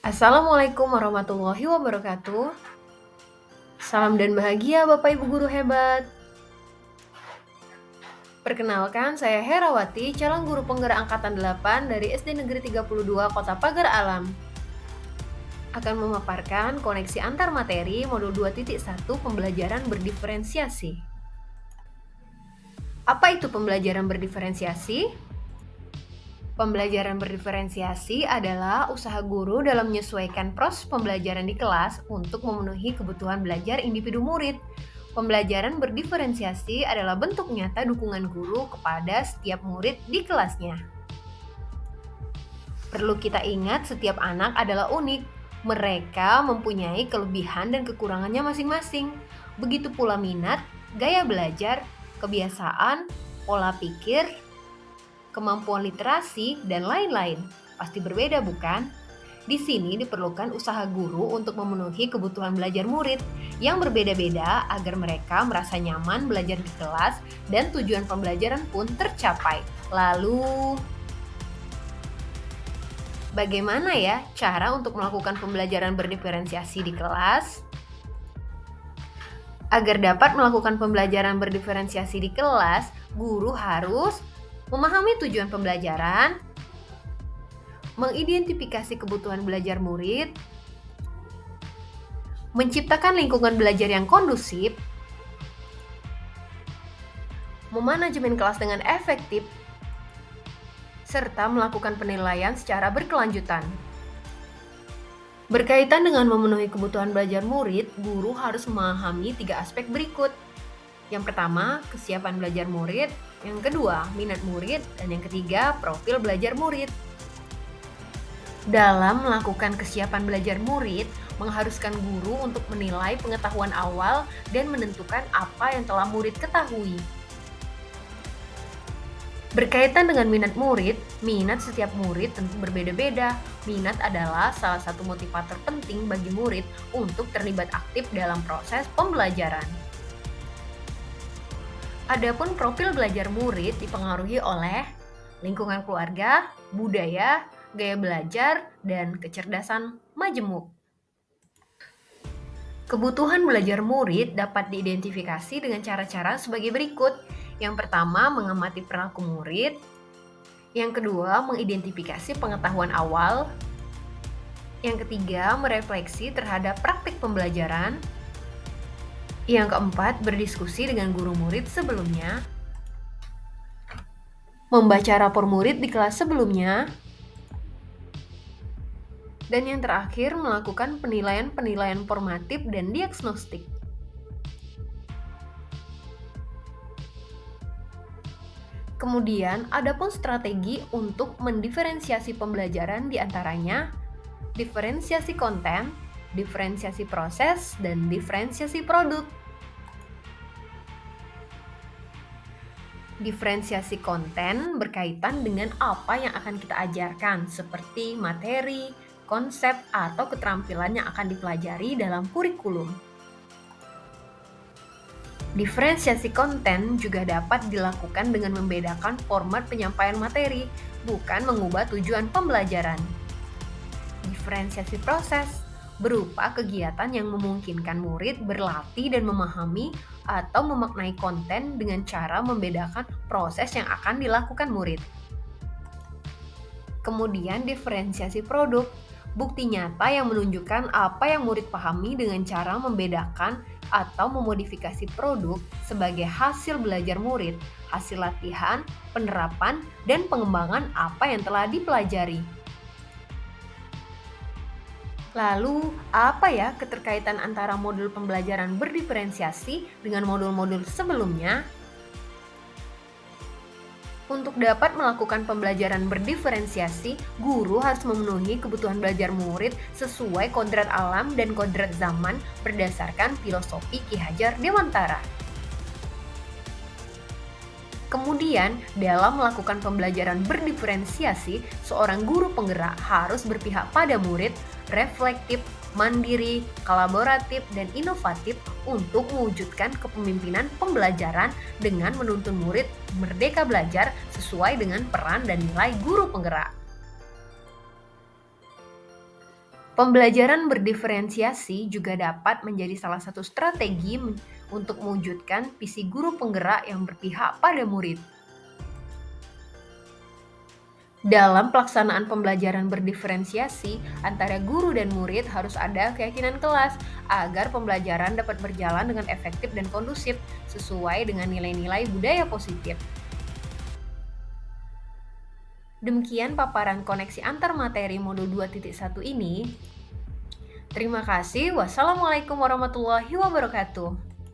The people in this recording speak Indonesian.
Assalamualaikum warahmatullahi wabarakatuh. Salam dan bahagia Bapak Ibu guru hebat. Perkenalkan, saya Herawati, calon guru penggerak angkatan 8 dari SD Negeri 32 Kota Pagar Alam. Akan memaparkan koneksi antar materi modul 2.1 pembelajaran berdiferensiasi. Apa itu pembelajaran berdiferensiasi? Pembelajaran berdiferensiasi adalah usaha guru dalam menyesuaikan proses pembelajaran di kelas untuk memenuhi kebutuhan belajar individu murid. Pembelajaran berdiferensiasi adalah bentuk nyata dukungan guru kepada setiap murid di kelasnya. Perlu kita ingat, setiap anak adalah unik. Mereka mempunyai kelebihan dan kekurangannya masing-masing. Begitu pula minat, gaya belajar, kebiasaan, pola pikir, kemampuan literasi, dan lain-lain. Pasti berbeda, bukan? Di sini diperlukan usaha guru untuk memenuhi kebutuhan belajar murid yang berbeda-beda agar mereka merasa nyaman belajar di kelas dan tujuan pembelajaran pun tercapai. Lalu, bagaimana ya cara untuk melakukan pembelajaran berdiferensiasi di kelas? Agar dapat melakukan pembelajaran berdiferensiasi di kelas, guru harus memahami tujuan pembelajaran, mengidentifikasi kebutuhan belajar murid, menciptakan lingkungan belajar yang kondusif, memanajemen kelas dengan efektif, serta melakukan penilaian secara berkelanjutan. Berkaitan dengan memenuhi kebutuhan belajar murid, guru harus memahami 3 aspek berikut. Yang pertama, kesiapan belajar murid. Yang kedua, minat murid. Dan yang ketiga, profil belajar murid. Dalam melakukan kesiapan belajar murid, mengharuskan guru untuk menilai pengetahuan awal dan menentukan apa yang telah murid ketahui. Berkaitan dengan minat murid, minat setiap murid tentu berbeda-beda. Minat adalah salah satu motivator penting bagi murid untuk terlibat aktif dalam proses pembelajaran. Adapun profil belajar murid dipengaruhi oleh lingkungan keluarga, budaya, gaya belajar, dan kecerdasan majemuk. Kebutuhan belajar murid dapat diidentifikasi dengan cara-cara sebagai berikut. Yang pertama, mengamati perilaku murid. Yang kedua, mengidentifikasi pengetahuan awal. Yang ketiga, merefleksi terhadap praktik pembelajaran. Yang keempat, berdiskusi dengan guru murid sebelumnya, membaca rapor murid di kelas sebelumnya, dan yang terakhir, melakukan penilaian-penilaian formatif dan diagnostik. Kemudian, adapun strategi untuk mendiferensiasi pembelajaran diantaranya diferensiasi konten, diferensiasi proses, dan diferensiasi produk. Diferensiasi konten berkaitan dengan apa yang akan kita ajarkan, seperti materi, konsep, atau keterampilan yang akan dipelajari dalam kurikulum. Diferensiasi konten juga dapat dilakukan dengan membedakan format penyampaian materi, bukan mengubah tujuan pembelajaran. Diferensiasi proses berupa kegiatan yang memungkinkan murid berlatih dan memahami atau memaknai konten dengan cara membedakan proses yang akan dilakukan murid. Kemudian diferensiasi produk, bukti nyata yang menunjukkan apa yang murid pahami dengan cara membedakan atau memodifikasi produk sebagai hasil belajar murid, hasil latihan, penerapan, dan pengembangan apa yang telah dipelajari. Lalu, apa ya keterkaitan antara modul pembelajaran berdiferensiasi dengan modul-modul sebelumnya? Untuk dapat melakukan pembelajaran berdiferensiasi, guru harus memenuhi kebutuhan belajar murid sesuai kodrat alam dan kodrat zaman berdasarkan filosofi Ki Hajar Dewantara. Kemudian, dalam melakukan pembelajaran berdiferensiasi, seorang guru penggerak harus berpihak pada murid, reflektif, mandiri, kolaboratif, dan inovatif untuk mewujudkan kepemimpinan pembelajaran dengan menuntun murid merdeka belajar sesuai dengan peran dan nilai guru penggerak. Pembelajaran berdiferensiasi juga dapat menjadi salah satu strategi untuk mewujudkan visi guru penggerak yang berpihak pada murid. Dalam pelaksanaan pembelajaran berdiferensiasi antara guru dan murid harus ada keyakinan kelas agar pembelajaran dapat berjalan dengan efektif dan kondusif sesuai dengan nilai-nilai budaya positif. Demikian paparan koneksi antar materi modul 2.1 ini. Terima kasih. Wassalamualaikum warahmatullahi wabarakatuh.